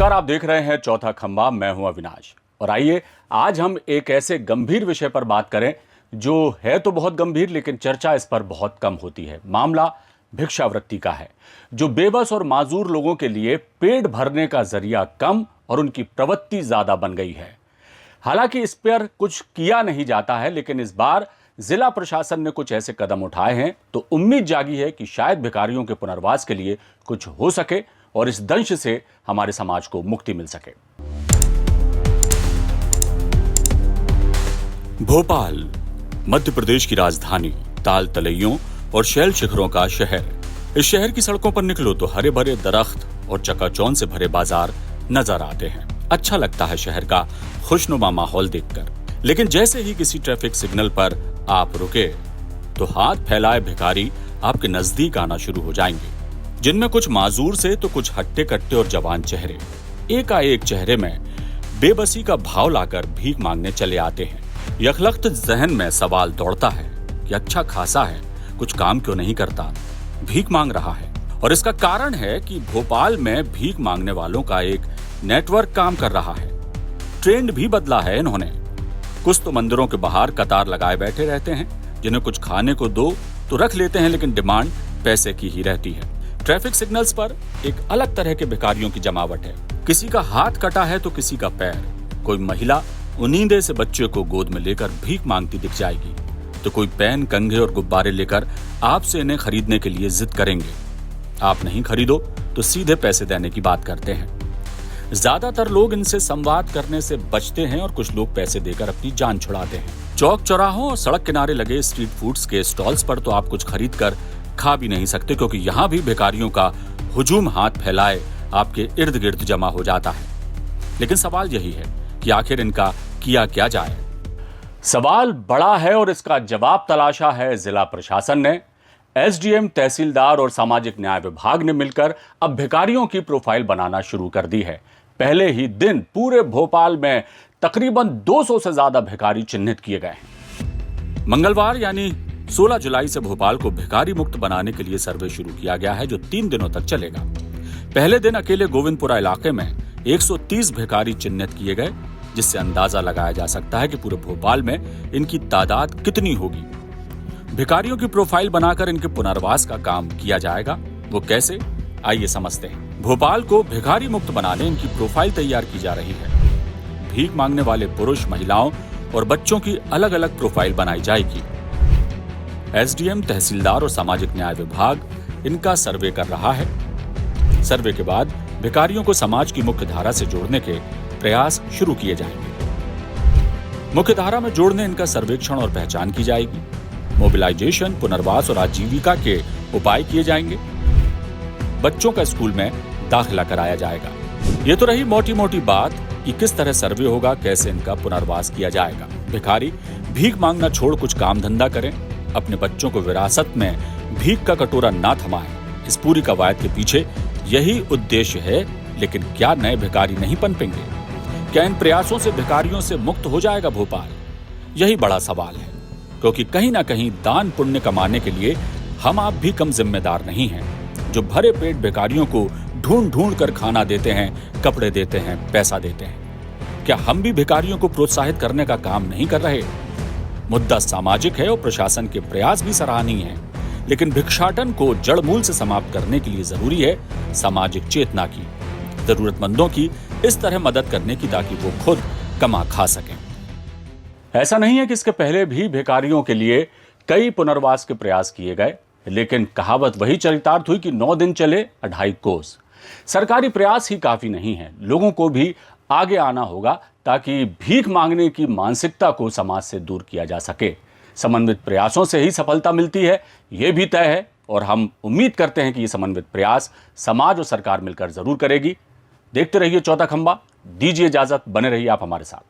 नमस्कार, आप देख रहे हैं चौथा खंबा। मैं हूं अविनाश और आइए आज हम एक ऐसे गंभीर विषय पर बात करें जो है तो बहुत गंभीर, लेकिन चर्चा इस पर बहुत कम होती है। मामला भिक्षावृत्ति का है, जो बेबस और माजूर लोगों के लिए पेट भरने का जरिया कम और उनकी प्रवृत्ति ज्यादा बन गई है। हालांकि इस पर कुछ किया नहीं जाता है, लेकिन इस बार जिला प्रशासन ने कुछ ऐसे कदम उठाए हैं तो उम्मीद जागी है कि शायद भिखारियों के पुनर्वास के लिए कुछ हो सके और इस दंश से हमारे समाज को मुक्ति मिल सके। भोपाल मध्य प्रदेश की राजधानी, ताल तलैयों और शैल शिखरों का शहर। इस शहर की सड़कों पर निकलो तो हरे भरे दरख्त और चकाचौंध से भरे बाजार नजर आते हैं। अच्छा लगता है शहर का खुशनुमा माहौल देखकर, लेकिन जैसे ही किसी ट्रैफिक सिग्नल पर आप रुके तो हाथ फैलाए भिखारी आपके नजदीक आना शुरू हो जाएंगे, जिनमें कुछ माजूर से तो कुछ हट्टे कट्टे और जवान चेहरे एकाएक चेहरे में बेबसी का भाव लाकर भीख मांगने चले आते हैं। यखलख्त जहन में सवाल दौड़ता है कि अच्छा खासा है, कुछ काम क्यों नहीं करता, भीख मांग रहा है। और इसका कारण है कि भोपाल में भीख मांगने वालों का एक नेटवर्क काम कर रहा है। ट्रेंड भी बदला है इन्होंने। कुछ तो मंदिरों के बाहर कतार लगाए बैठे रहते हैं, जिन्हें कुछ खाने को दो तो रख लेते हैं, लेकिन डिमांड पैसे की ही रहती है। ट्रैफिक सिग्नल्स पर एक अलग तरह के भिखारियों की जमावट है। किसी का हाथ कटा है तो किसी का पैर। कोई महिला उनींदे से बच्चे को गोद में लेकर भीख मांगती दिख जाएगी, तो कोई पेन, कंघे और गुब्बारे लेकर आपसे इन्हें खरीदने के लिए जिद करेंगे। आप नहीं खरीदो तो सीधे पैसे देने की बात करते हैं। ज्यादातर लोग इनसे संवाद करने से बचते हैं और कुछ लोग पैसे देकर अपनी जान छुड़ाते हैं। चौक चौराहों और सड़क किनारे लगे स्ट्रीट फूड्स के स्टॉल्स पर तो आप कुछ खरीद कर खा भी नहीं सकते, क्योंकि यहाँ भी भिखारियों का हुजूम हाथ फैलाए आपके इर्द गिर्द जमा हो जाता है। लेकिन सवाल यही है कि आखिर इनका किया क्या जाए। सवाल बड़ा है और इसका जवाब तलाशा है जिला प्रशासन ने। एसडीएम, तहसीलदार और सामाजिक न्याय विभाग ने मिलकर अब भिखारियों की प्रोफाइल बनाना शुरू कर दी है। पहले ही दिन पूरे भोपाल में तकरीबन 200 से ज्यादा भिखारी चिन्हित किए गए हैं। मंगलवार यानी 16 जुलाई से भोपाल को भिखारी मुक्त बनाने के लिए सर्वे शुरू किया गया है, जो 3 दिनों तक चलेगा। पहले दिन अकेले गोविंदपुरा इलाके में 130 भिखारी चिन्हित किए गए, जिससे अंदाजा लगाया जा सकता है कि पूरे भोपाल में इनकी तादाद कितनी होगी। भिखारियों की प्रोफाइल बनाकर इनके पुनर्वास का काम किया जाएगा। वो कैसे, आइए समझते हैं। भोपाल को भिखारी मुक्त बनाने इनकी प्रोफाइल तैयार की जा रही है। भीख मांगने वाले पुरुष, महिलाओं और बच्चों की अलग अलग प्रोफाइल बनाई जाएगी। एसडीएम, तहसीलदार और सामाजिक न्याय विभाग इनका सर्वे कर रहा है। सर्वे के बाद भिखारियों को समाज की मुख्य धारा से जोड़ने के प्रयास शुरू किए जाएंगे। मुख्य धारा में जोड़ने इनका सर्वेक्षण और पहचान की जाएगी। मोबिलाइजेशन, पुनर्वास और आजीविका के उपाय किए जाएंगे। बच्चों का स्कूल में दाखिला कराया जाएगा। ये तो रही मोटी मोटी बात कि किस तरह सर्वे होगा, कैसे इनका पुनर्वास किया जाएगा। भिखारी भीख मांगना छोड़ कुछ काम धंधा करें, अपने बच्चों को विरासत में भीख का कटोरा ना थमाएं। इस पूरी कवायद के पीछे यही उद्देश्य है। लेकिन क्या नए भिखारी नहीं पनपेंगे? क्या इन प्रयासों से भिखारियों से मुक्त हो जाएगा भोपाल? यही बड़ा सवाल है, क्योंकि कहीं ना कहीं दान पुण्य कमाने के लिए हम आप भी कम जिम्मेदार नहीं हैं, जो भरे पेट भिखारियों को ढूंढ ढूंढ कर खाना देते हैं, कपड़े देते हैं, पैसा देते हैं। क्या हम भी भिखारियों को प्रोत्साहित करने का काम नहीं कर रहे? मुद्दा सामाजिक है और प्रशासन के प्रयास भी सराहनीय हैं, लेकिन भिक्षाटन को जड़ मूल से समाप्त करने के लिए जरूरी है सामाजिक चेतना की, जरूरतमंदों की इस तरह मदद करने की, ताकि वो खुद कमा खा सकें। ऐसा नहीं है कि इसके पहले भी भिखारियों के लिए कई पुनर्वास के प्रयास किए गए, लेकिन कहावत वही चरितार्थ हुई कि 9 दिन चले 2.5 कोस। सरकारी प्रयास ही काफी नहीं है, लोगों को भी आगे आना होगा ताकि भीख मांगने की मानसिकता को समाज से दूर किया जा सके। समन्वित प्रयासों से ही सफलता मिलती है, ये भी तय है, और हम उम्मीद करते हैं कि ये समन्वित प्रयास समाज और सरकार मिलकर जरूर करेगी। देखते रहिए चौथा खंबा। दीजिए इजाजत, बने रहिए आप हमारे साथ।